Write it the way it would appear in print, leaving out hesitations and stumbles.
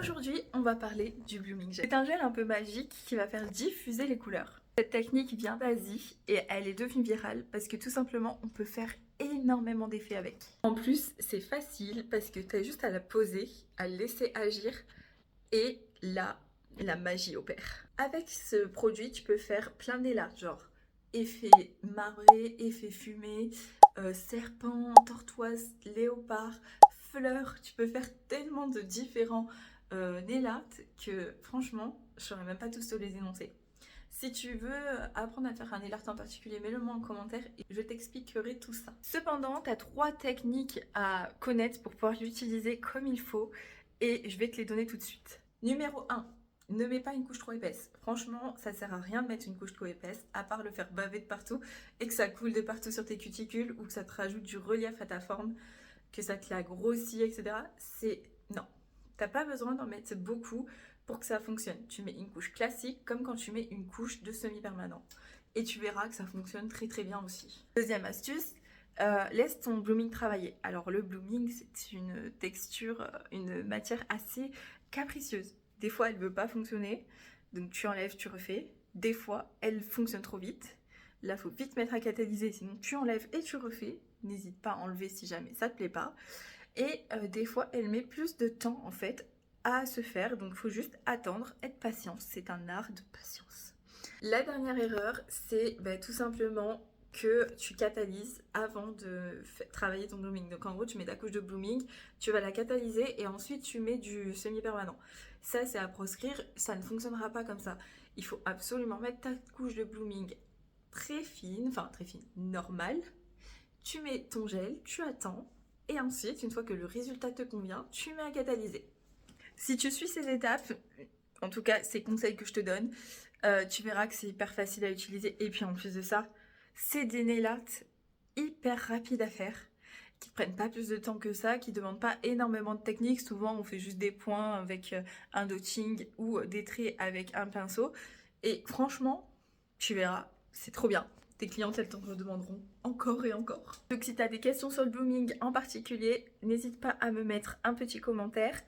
Aujourd'hui, on va parler du blooming gel. C'est un gel un peu magique qui va faire diffuser les couleurs. Cette technique vient d'Asie et elle est devenue virale parce que tout simplement, on peut faire énormément d'effets avec. En plus, c'est facile parce que tu as juste à la poser, à le laisser agir et là, la magie opère. Avec ce produit, tu peux faire plein d'éclats, genre effet marbré, effet fumé, serpent, tortoise, léopard, fleurs. Tu peux faire tellement de différents nail art que franchement, je saurais même pas tous te les énoncer. Si tu veux apprendre à faire un nail art en particulier, mets-le moi en commentaire et je t'expliquerai tout ça. Cependant, tu as 3 techniques à connaître pour pouvoir l'utiliser comme il faut et je vais te les donner tout de suite. Numéro 1, ne mets pas une couche trop épaisse. Franchement, ça sert à rien de mettre une couche trop épaisse, à part le faire baver de partout et que ça coule de partout sur tes cuticules ou que ça te rajoute du relief à ta forme, que ça te la grossit, etc. Non, t'as pas besoin d'en mettre beaucoup pour que ça fonctionne. Tu mets une couche classique comme quand tu mets une couche de semi-permanent. Et tu verras que ça fonctionne très très bien aussi. Deuxième astuce, laisse ton blooming travailler. Alors le blooming, c'est une texture, une matière assez capricieuse. Des fois, elle ne veut pas fonctionner, donc tu enlèves, tu refais. Des fois, elle fonctionne trop vite. Là, il faut vite mettre à catalyser, sinon tu enlèves et tu refais. N'hésite pas à enlever si jamais ça ne te plaît pas. Et des fois, elle met plus de temps en fait à se faire, donc il faut juste attendre, être patient. C'est un art de patience. La dernière erreur, c'est tout simplement que tu catalyses avant de travailler ton blooming. Donc en gros, tu mets ta couche de blooming, tu vas la catalyser et ensuite tu mets du semi-permanent. Ça, c'est à proscrire, ça ne fonctionnera pas comme ça. Il faut absolument mettre ta couche de blooming très fine, normale. Tu mets ton gel, tu attends et ensuite, une fois que le résultat te convient, tu mets à catalyser. Si tu suis ces étapes, en tout cas ces conseils que je te donne, tu verras que c'est hyper facile à utiliser. Et puis en plus de ça, c'est des nail art hyper rapides à faire, qui prennent pas plus de temps que ça, qui demandent pas énormément de technique. Souvent on fait juste des points avec un dotting ou des traits avec un pinceau. Et franchement, tu verras, c'est trop bien. Tes clientes, elles t'en demanderont encore et encore. Donc si tu as des questions sur le blooming en particulier, n'hésite pas à me mettre un petit commentaire.